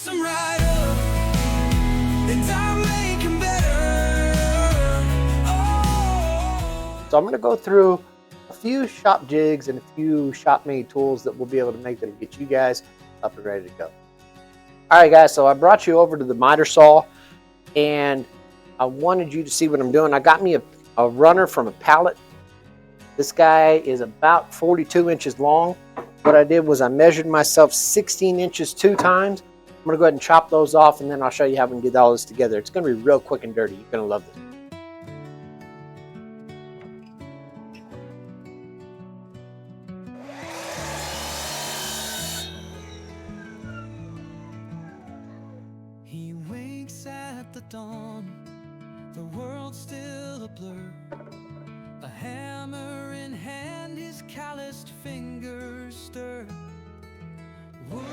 fix them right up, and I'll make them better. Oh. So I'm going to go through a few shop jigs and a few shop made tools that we'll be able to make that'll get you guys up and ready to go. All right, guys, so I brought you over to the miter saw, and I wanted you to see what I'm doing. I got me a runner from a pallet. This guy is about 42 inches long. What I did was I measured myself 16 inches 2 times. I'm going to go ahead and chop those off, and then I'll show you how we can get all this together. It's going to be real quick and dirty. You're going to love this. He wakes at the dawn, the world's still a blur. A hammer in hand, his calloused fingers stir. Wood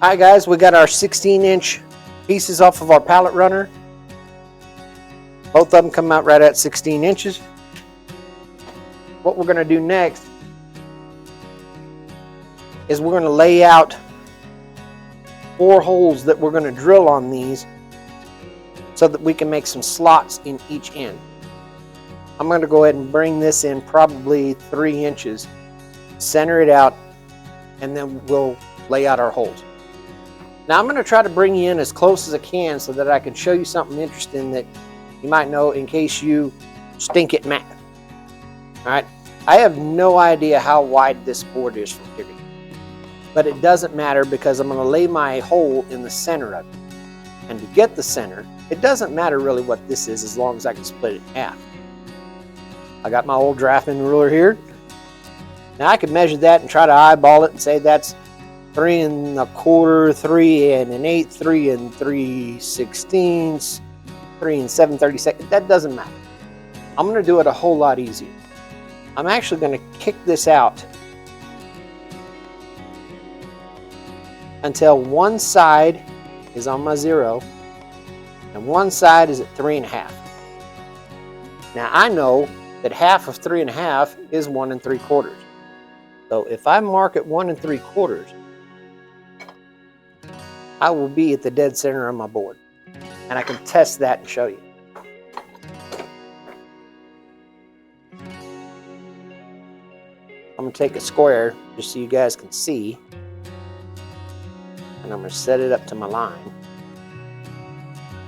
All right, guys, we got our 16-inch pieces off of our pallet runner. Both of them come out right at 16 inches. What we're going to do next is we're going to lay out 4 holes that we're going to drill on these so that we can make some slots in each end. I'm going to go ahead and bring this in probably 3 inches, center it out, and then we'll lay out our holes. Now I'm going to try to bring you in as close as I can so that I can show you something interesting that you might know in case you stink at math. All right, I have no idea how wide this board is from here to here, but it doesn't matter because I'm going to lay my hole in the center of it. And to get the center, it doesn't matter really what this is as long as I can split it in half. I got my old drafting ruler here. Now I can measure that and try to eyeball it and say that's 3 1/4, 3 1/8, 3 3/16, 3 7/32. That doesn't matter. I'm going to do it a whole lot easier. I'm actually going to kick this out until one side is on my 0 and one side is at 3 1/2. Now I know that half of 3 1/2 is 1 3/4. So if I mark at 1 3/4, I will be at the dead center of my board. And I can test that and show you. I'm going to take a square just so you guys can see. And I'm going to set it up to my line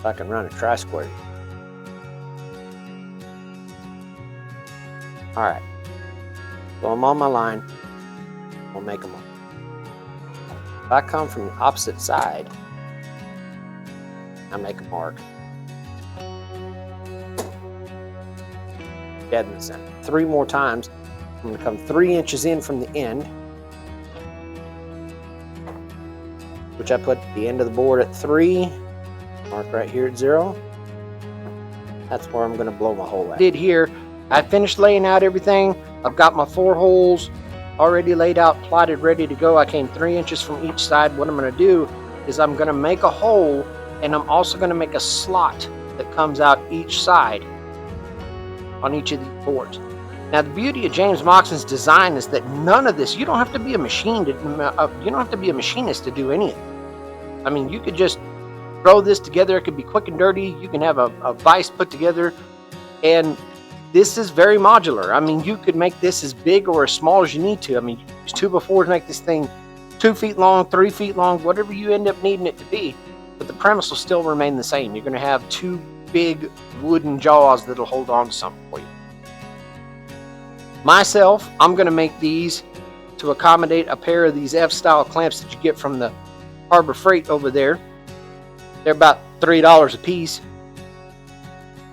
so I can run a tri-square. Alright, so I'm on my line. We'll make them all. If I come from the opposite side, I make a mark. Dead in the center. 3 more times. I'm going to come 3 inches in from the end, which I put the end of the board at 3. Mark right here at 0. That's where I'm going to blow my hole at. Did here, I finished laying out everything. I've got my 4 holes already laid out, plotted, ready to go. I came 3 inches from each side. What I'm going to do is I'm going to make a hole, and I'm also going to make a slot that comes out each side on each of these boards. Now the beauty of James Moxon's design is that none of this, you don't have to be a machine to, you don't have to be a machinist to do any of it. I mean, you could just throw this together. It could be quick and dirty. You can have a vise put together, and this is very modular. I mean, you could make this as big or as small as you need to. I mean, you use 2x4s to make this thing 2 feet long, 3 feet long, whatever you end up needing it to be. But the premise will still remain the same. You're going to have 2 big wooden jaws that'll hold on to something for you. Myself, I'm going to make these to accommodate a pair of these F-style clamps that you get from the Harbor Freight over there. They're about $3 a piece.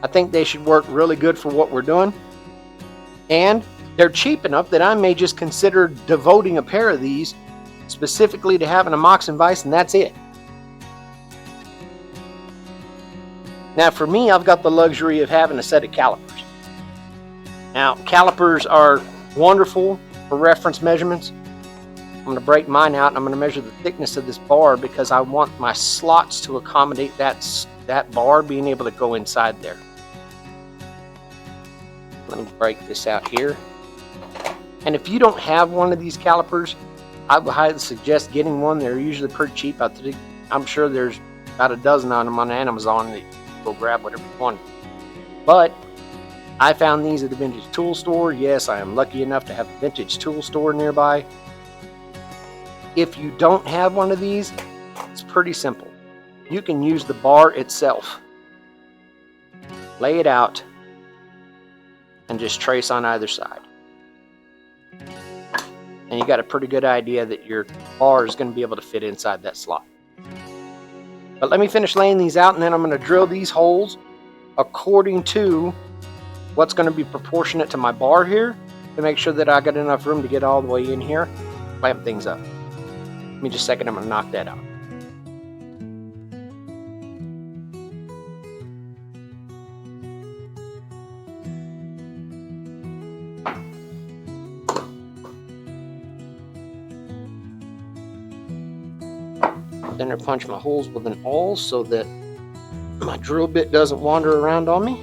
I think they should work really good for what we're doing. And they're cheap enough that I may just consider devoting a pair of these specifically to having a Moxon vise, and that's it. Now for me, I've got the luxury of having a set of calipers. Now calipers are wonderful for reference measurements. I'm going to break mine out and I'm going to measure the thickness of this bar because I want my slots to accommodate that bar being able to go inside there. Let me break this out here. And if you don't have one of these calipers, I would highly suggest getting one. They're usually pretty cheap. I'm sure there's about a dozen of them on Amazon that you can go grab whatever you want. But I found these at a vintage tool store. Yes, I am lucky enough to have a vintage tool store nearby. If you don't have one of these, it's pretty simple. You can use the bar itself. Lay it out and just trace on either side. And you got a pretty good idea that your bar is going to be able to fit inside that slot. But let me finish laying these out, and then I'm going to drill these holes according to what's going to be proportionate to my bar here to make sure that I got enough room to get all the way in here, clamp things up. Give me just a second, I'm going to knock that out. Then I punch my holes with an awl so that my drill bit doesn't wander around on me.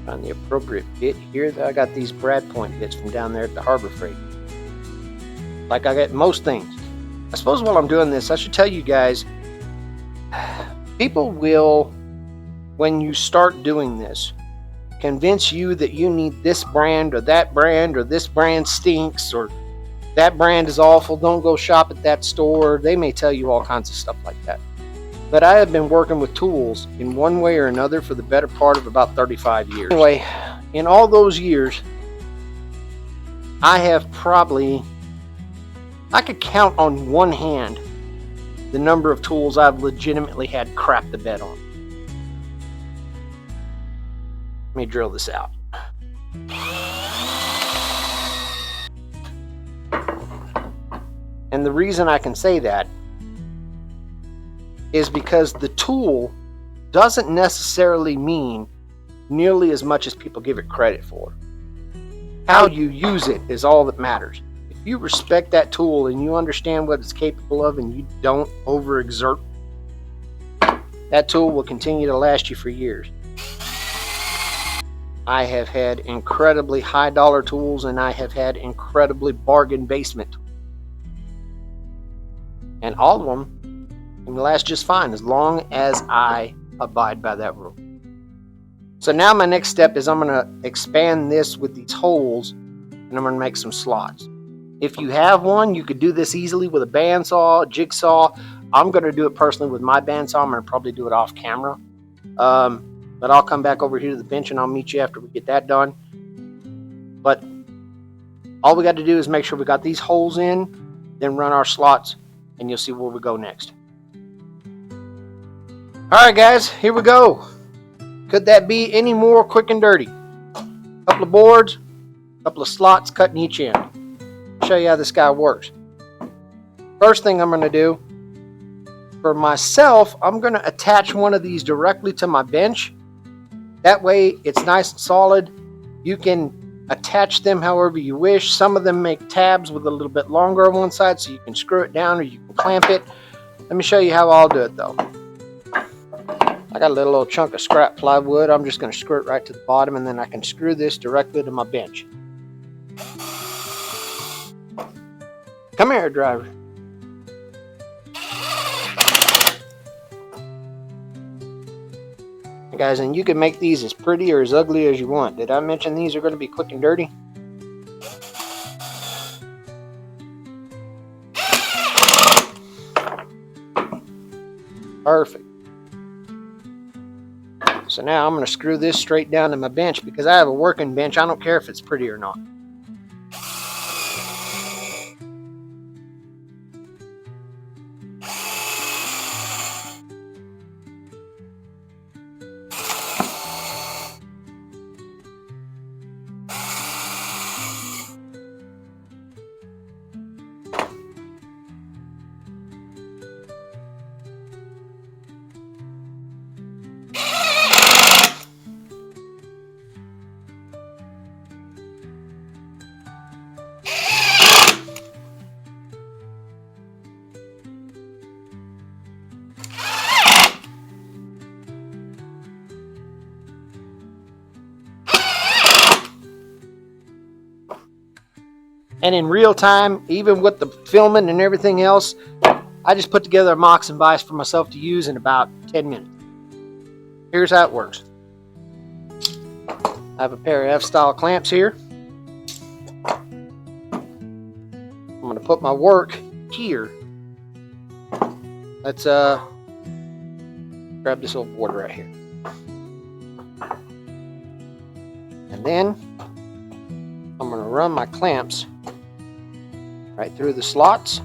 Find the appropriate bit here. I got these brad point bits from down there at the Harbor Freight. Like I get most things. I suppose while I'm doing this, I should tell you guys, people will, when you start doing this, convince you that you need this brand, or this brand stinks, or that brand is awful, don't go shop at that store. They may tell you all kinds of stuff like that. But I have been working with tools in one way or another for the better part of about 35 years. Anyway, in all those years, I have probably, I could count on one hand the number of tools I've legitimately had crap the bed on. Let me drill this out. And the reason I can say that is because the tool doesn't necessarily mean nearly as much as people give it credit for. How you use it is all that matters. If you respect that tool and you understand what it's capable of and you don't overexert, that tool will continue to last you for years. I have had incredibly high dollar tools and I have had incredibly bargain basement tools. And all of them can last just fine as long as I abide by that rule. So now my next step is I'm going to expand this with these holes and I'm going to make some slots. If you have one, you could do this easily with a bandsaw, a jigsaw. I'm going to do it personally with my bandsaw. I'm going to probably do it off camera. But I'll come back over here to the bench and I'll meet you after we get that done. But all we got to do is make sure we got these holes in, then run our slots, and you'll see where we go next. Alright guys, here we go. Could that be any more quick and dirty? Couple of boards, couple of slots cutting each end. I'll show you how this guy works. First thing I'm going to do, for myself, I'm going to attach one of these directly to my bench. That way it's nice and solid. You can attach them however you wish. Some of them make tabs with a little bit longer on one side so you can screw it down or you can clamp it. Let me show you how I'll do it though. I got a little chunk of scrap plywood. I'm just going to screw it right to the bottom and then I can screw this directly to my bench. Come here, driver. Guys, and you can make these as pretty or as ugly as you want. Did I mention these are going to be quick and dirty? Perfect. So now I'm going to screw this straight down to my bench because I have a working bench. I don't care if it's pretty or not. And in real time, even with the filming and everything else, I just put together a Moxon vise for myself to use in about 10 minutes. Here's how it works. I have a pair of F-style clamps here. I'm going to put my work here. Let's grab this old board right here. And then I'm going to run my clamps right through the slots.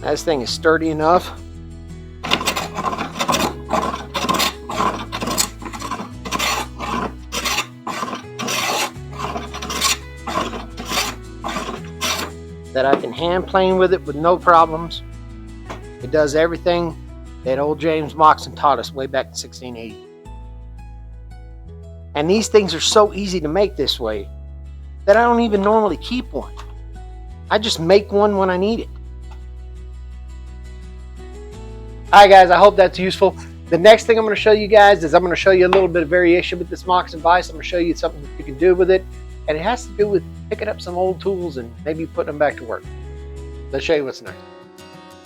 This thing is sturdy enough. That I can hand plane with it with no problems. It does everything that old James Moxon taught us way back in 1680. And these things are so easy to make this way that I don't even normally keep one. I just make one when I need it. Alright guys, I hope that's useful. The next thing I'm going to show you guys is I'm going to show you a little bit of variation with this Moxon vise. I'm going to show you something that you can do with it. And it has to do with picking up some old tools and maybe putting them back to work. Let's show you what's next.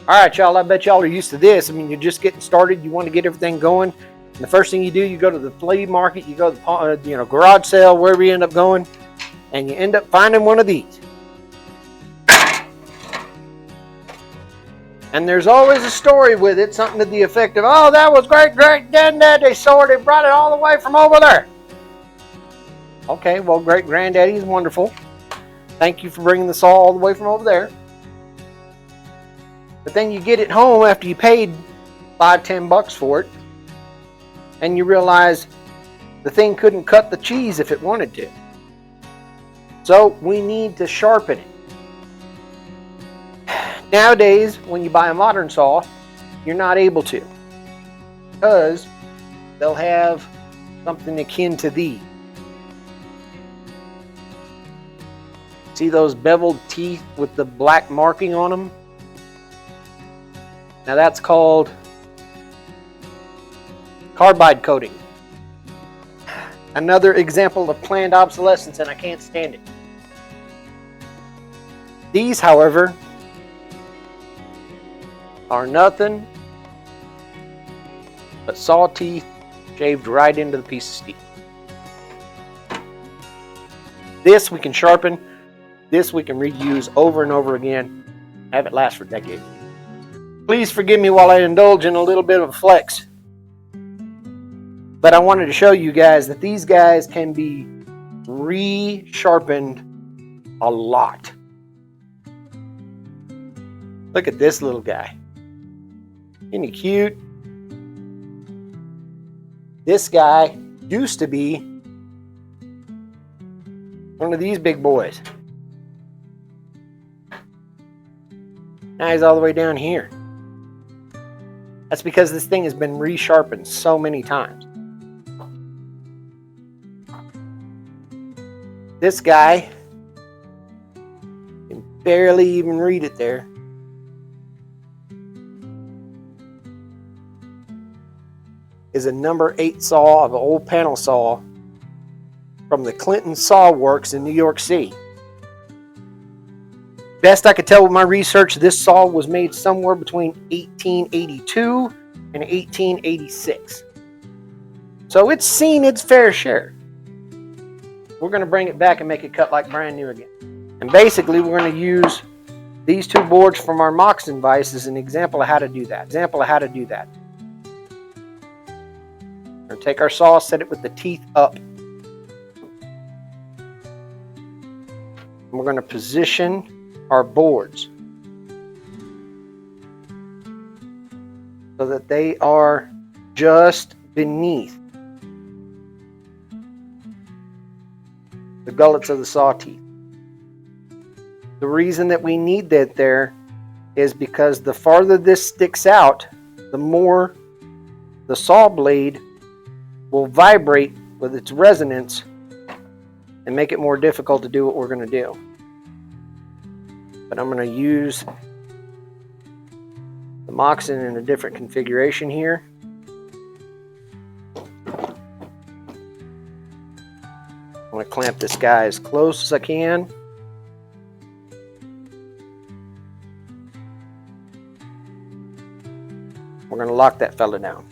Alright y'all, I bet y'all are used to this. I mean, you're just getting started. You want to get everything going. And the first thing you do, you go to the flea market, you go to the garage sale, wherever you end up going, and you end up finding one of these. And there's always a story with it, something to the effect of, oh, that was great-great-granddaddy's sword. They brought it all the way from over there. Okay, well, great-granddaddy is wonderful. Thank you for bringing the saw all the way from over there. But then you get it home after you paid $5-10 for it, and you realize the thing couldn't cut the cheese if it wanted to. So we need to sharpen it. Nowadays, when you buy a modern saw, you're not able to, because they'll have something akin to these. See those beveled teeth with the black marking on them? Now that's called carbide coating. Another example of planned obsolescence, and I can't stand it. These, however, are nothing but saw teeth shaved right into the piece of steel. This we can sharpen. This we can reuse over and over again. Have it last for decades. Please forgive me while I indulge in a little bit of a flex. But I wanted to show you guys that these guys can be re-sharpened a lot. Look at this little guy. Isn't he cute? This guy used to be one of these big boys. Now he's all the way down here. That's because this thing has been resharpened so many times. This guy can barely even read it there. Is a number 8 saw of an old panel saw from the Clinton Saw Works in New York City. Best I could tell with my research, this saw was made somewhere between 1882 and 1886. So it's seen its fair share. We're going to bring it back and make it cut like brand new again. And basically we're going to use these two boards from our Moxon vise as an example of how to do that. We're going to take our saw, set it with the teeth up. And we're going to position our boards so that they are just beneath the gullets of the saw teeth. The reason that we need that there is because the farther this sticks out, the more the saw blade will vibrate with its resonance and make it more difficult to do what we're going to do. But I'm going to use the Moxon in a different configuration here. I'm going to clamp this guy as close as I can. We're going to lock that fella down.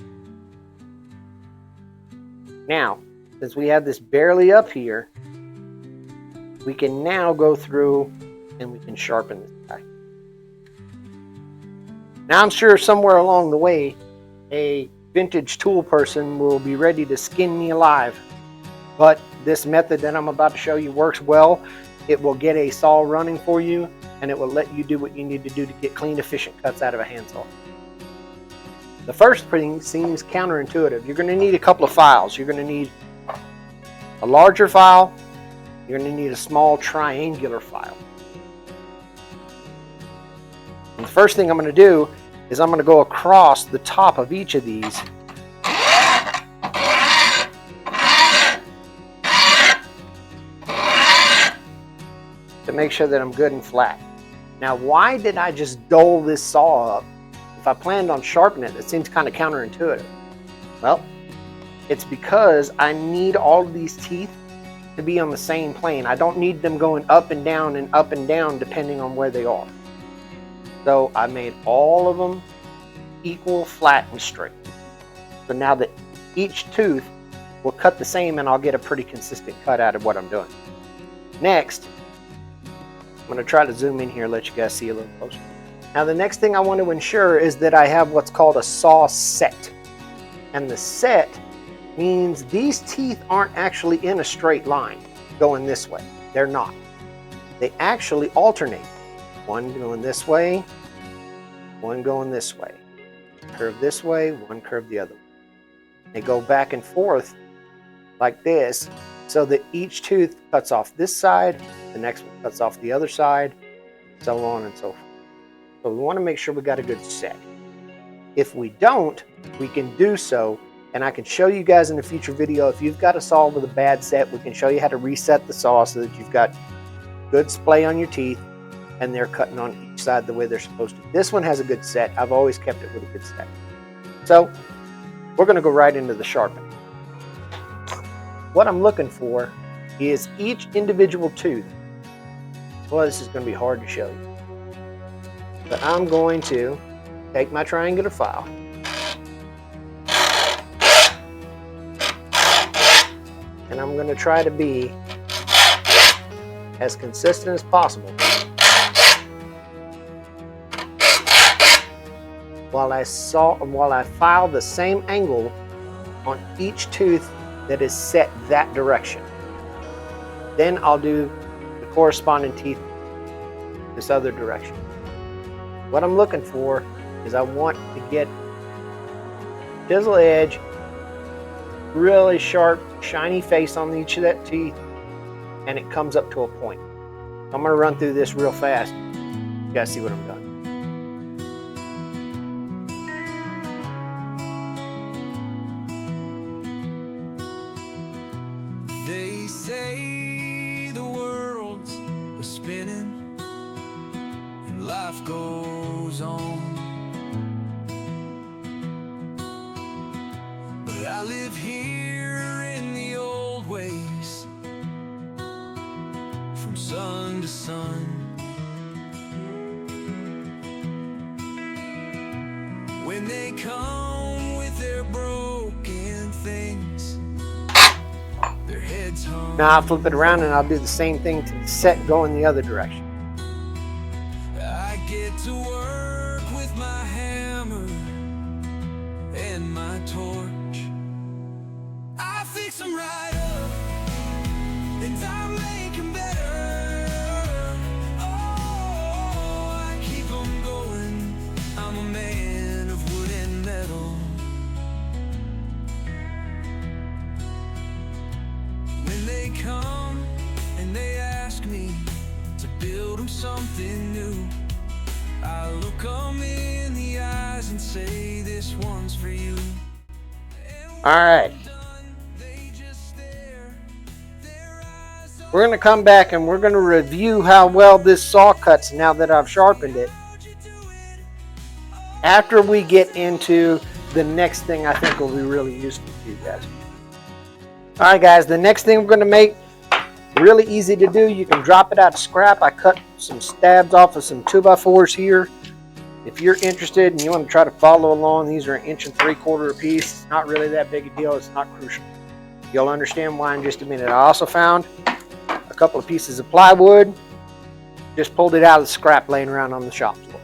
Now, since we have this barely up here, we can now go through and we can sharpen this guy. Now I'm sure somewhere along the way, a vintage tool person will be ready to skin me alive. But this method that I'm about to show you works well. It will get a saw running for you, and it will let you do what you need to do to get clean, efficient cuts out of a handsaw. The first thing seems counterintuitive. You're going to need a couple of files. You're going to need a larger file. You're going to need a small triangular file. And the first thing I'm going to do is I'm going to go across the top of each of these. To make sure that I'm good and flat. Now, why did I just dull this saw up? If I planned on sharpening it, it seems kind of counterintuitive. Well, it's because I need all of these teeth to be on the same plane. I don't need them going up and down depending on where they are. So I made all of them equal, flat, and straight. So now that each tooth will cut the same, and I'll get a pretty consistent cut out of what I'm doing. Next, I'm going to try to zoom in here, let you guys see a little closer. Now the next thing I want to ensure is that I have what's called a saw set. And the set means these teeth aren't actually in a straight line going this way. They're not. They actually alternate. One going this way, one going this way. Curve this way, one curve the other way. They go back and forth like this so that each tooth cuts off this side, the next one cuts off the other side, so on and so forth. So we want to make sure we got a good set. If we don't, we can do so, and I can show you guys in a future video. If you've got a saw with a bad set, we can show you how to reset the saw so that you've got good splay on your teeth and they're cutting on each side the way they're supposed to. This one has a good set. I've always kept it with a good set. So we're going to go right into the sharpening. What I'm looking for is each individual tooth. Well, this is going to be hard to show you. But I'm going to take my triangular file and I'm going to try to be as consistent as possible while I file the same angle on each tooth that is set that direction. Then I'll do the corresponding teeth this other direction. What I'm looking for is I want to get chisel edge, really sharp, shiny face on each of that teeth, and it comes up to a point. I'm going to run through this real fast. You guys see what I'm doing. They say the world's a spinning and life goes on, but I live here in the old ways, from sun to sun. When they come with their broken things, their heads hung. Now I'll flip it around and I'll do the same thing to the set going the other direction. I get to work with my hammer and my torch. I fix them right up and I make them better. Oh, I keep them going. I'm a man of wood and metal. When they come and they ask me to build them something new, I look them in the eyes and say, this one's for you. All right. We're going to come back and we're going to review how well this saw cuts now that I've sharpened it. after we get into the next thing I think will be really useful to you guys. All right, guys, the next thing we're going to make, really easy to do. You can drop it out of scrap. I cut some stabs off of some 2x4s here. If you're interested and you want to try to follow along, these are 1 3/4 inch a piece. It's not really that big a deal. It's not crucial. You'll understand why in just a minute. I also found a couple of pieces of plywood. Just pulled it out of the scrap laying around on the shop floor.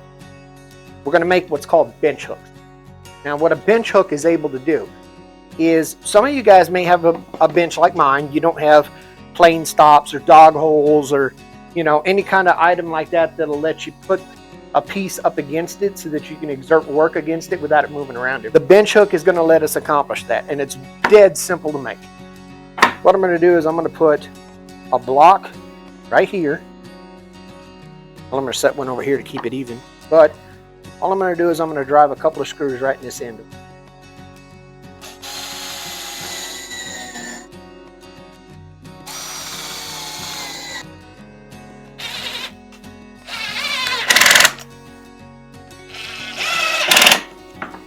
We're going to make what's called bench hooks. Now, what a bench hook is able to do is, some of you guys may have a bench like mine. You don't have plane stops or dog holes or, you know, any kind of item like that that'll let you put a piece up against it so that you can exert work against it without it moving around it. The bench hook is going to let us accomplish that, and it's dead simple to make. What I'm going to do is I'm going to put a block right here. Well, I'm going to set one over here to keep it even, but all I'm going to do is I'm going to drive a couple of screws right in this end.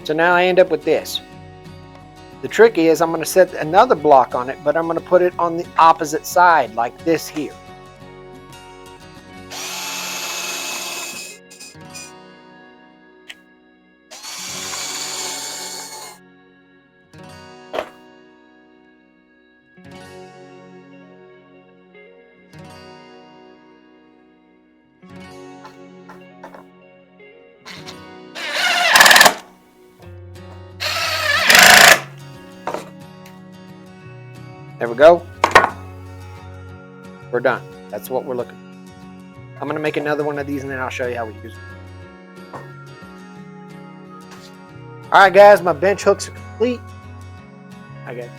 So now I end up with this. The trick is I'm going to set another block on it, but I'm going to put it on the opposite side like this here. There we go. We're done. That's what we're looking for. I'm going to make another one of these and then I'll show you how we use them. Alright guys, my bench hooks are complete. Okay.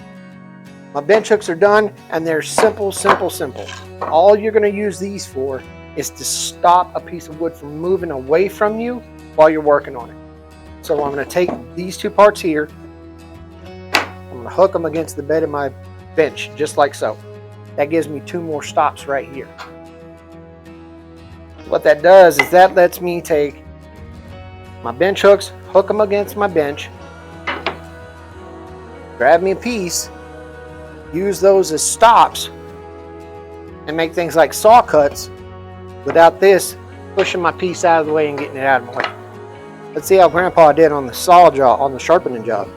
My bench hooks are done and they're simple, simple, simple. All you're going to use these for is to stop a piece of wood from moving away from you while you're working on it. So I'm going to take these two parts here. I'm going to hook them against the bed of my bench, just like so. That gives me 2 more stops right here. What that does is that lets me take my bench hooks, hook them against my bench, grab me a piece, use those as stops, and make things like saw cuts without this pushing my piece out of the way and getting it out of my way. Let's see how Grandpa did on the saw job, on the sharpening job.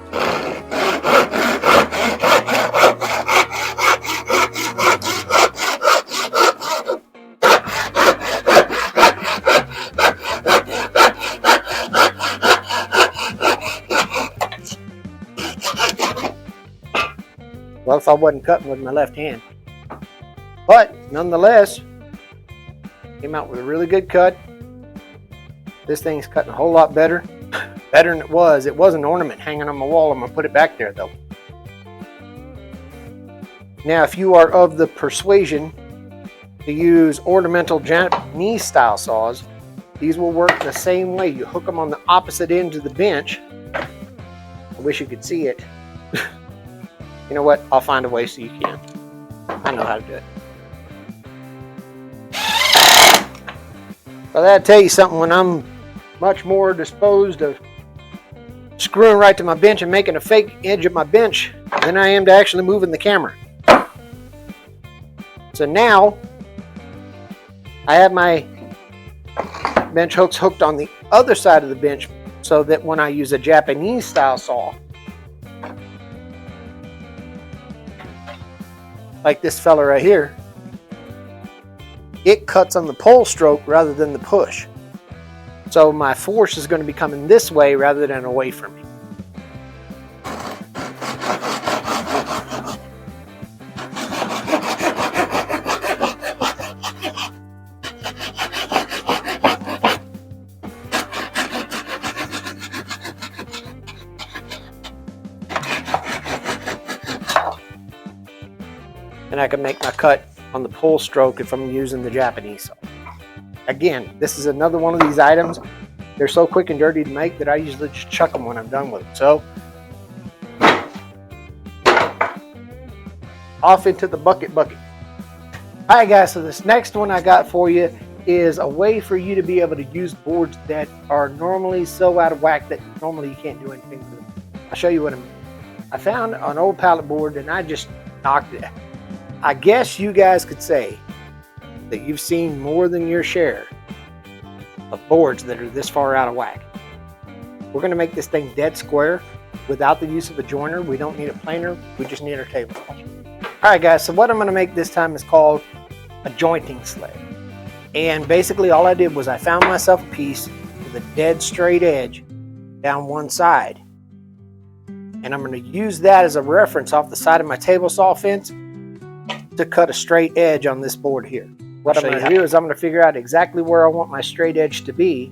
Well, if I wasn't cutting with my left hand. But nonetheless, came out with a really good cut. This thing's cutting a whole lot better. Better than it was. It was an ornament hanging on my wall. I'm going to put it back there though. Now, if you are of the persuasion to use ornamental Japanese style saws, these will work the same way. You hook them on the opposite end of the bench. I wish you could see it. You know what? I'll find a way so you can. I know how to do it. Well, that'll tell you something. When I'm much more disposed of screwing right to my bench and making a fake edge of my bench than I am to actually moving the camera. So now I have my bench hooks hooked on the other side of the bench so that when I use a Japanese style saw, like this fella right here, it cuts on the pull stroke rather than the push. So my force is going to be coming this way rather than away from me. And I can make my cut on the pull stroke if I'm using the Japanese saw. Again, this is another one of these items. They're so quick and dirty to make that I usually just chuck them when I'm done with them. So, off into the bucket. Alright guys, so this next one I got for you is a way for you to be able to use boards that are normally so out of whack that normally you can't do anything with them. I'll show you what I mean. I found an old pallet board and I just knocked it. I guess you guys could say that you've seen more than your share of boards that are this far out of whack. We're going to make this thing dead square without the use of a joiner. We don't need a planer, we just need our table saw. Alright guys, so what I'm going to make this time is called a jointing sled. And basically all I did was I found myself a piece with a dead straight edge down one side. And I'm going to use that as a reference off the side of my table saw fence to cut a straight edge on this board here. What I'm going to do is I'm going to figure out exactly where I want my straight edge to be.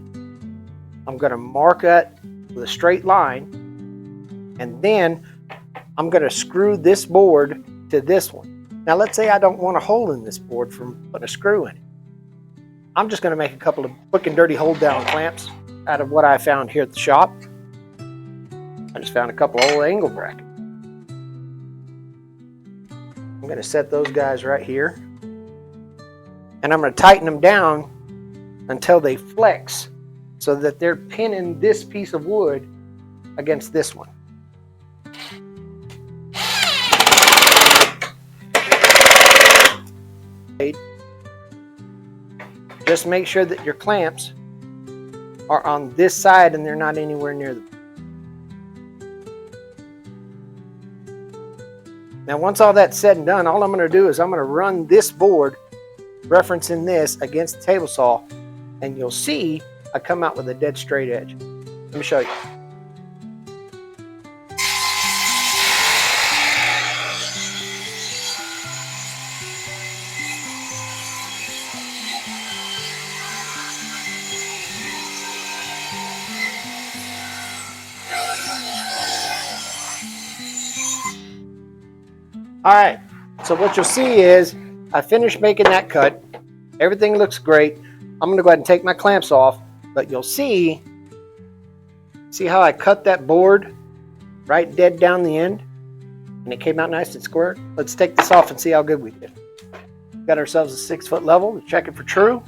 I'm going to mark it with a straight line, and then I'm going to screw this board to this one. Now let's say I don't want a hole in this board from putting a screw in it. I'm just going to make a couple of quick and dirty hold down clamps out of what I found here at the shop. I just found a couple old angle brackets. I'm going to set those guys right here, and I'm going to tighten them down until they flex so that they're pinning this piece of wood against this one. Just make sure that your clamps are on this side and they're not anywhere near the. Now once all that's said and done, all I'm going to do is I'm going to run this board, referencing this, against the table saw, and you'll see I come out with a dead straight edge. Let me show you. Alright, so what you'll see is I finished making that cut. Everything looks great. I'm going to go ahead and take my clamps off, but you'll see how I cut that board right dead down the end, and it came out nice and square. Let's take this off and see how good we did. Got ourselves a 6 foot level. Let's check it for true.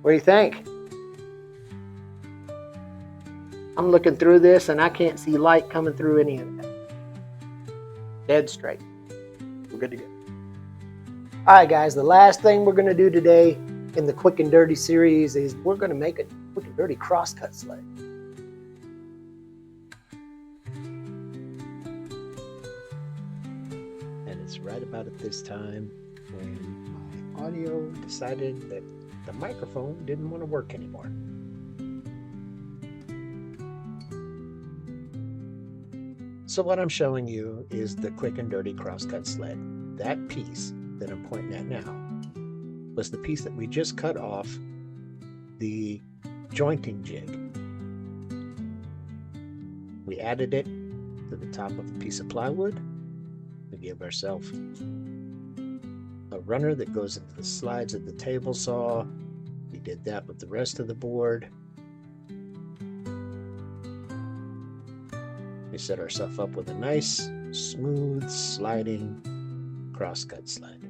What do you think? I'm looking through this and I can't see light coming through any of that. Dead straight. We're good to go. Alright guys, the last thing we're going to do today in the quick and dirty series is we're going to make a quick and dirty crosscut sled. And it's right about at this time when my audio decided that the microphone didn't want to work anymore. So what I'm showing you is the quick and dirty crosscut sled. That piece that I'm pointing at now was the piece that we just cut off the jointing jig. We added it to the top of a piece of plywood. We gave ourselves a runner that goes into the slides of the table saw. We did that with the rest of the board. We set ourselves up with a nice, smooth, sliding crosscut sled.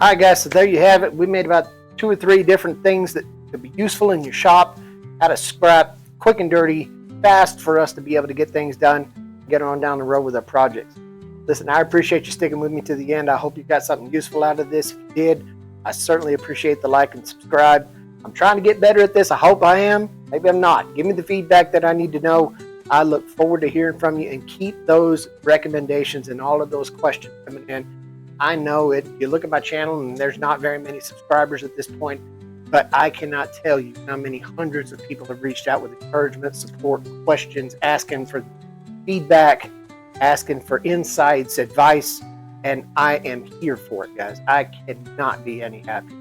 Alright guys, so there you have it. We made about 2 or 3 different things that could be useful in your shop. How to scrap quick and dirty, fast for us to be able to get things done, get on down the road with our projects. Listen, I appreciate you sticking with me to the end. I hope you got something useful out of this. If you did, I certainly appreciate the like and subscribe. I'm trying to get better at this. I hope I am. Maybe I'm not. Give me the feedback that I need to know. I look forward to hearing from you, and keep those recommendations and all of those questions coming in. I know it. You look at my channel and there's not very many subscribers at this point, but I cannot tell you how many hundreds of people have reached out with encouragement, support, questions, asking for feedback, asking for insights, advice, and I am here for it, guys. I cannot be any happier.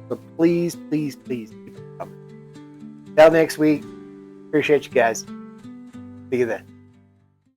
So please, please, please keep it coming. Till next week. Appreciate you guys. See you then.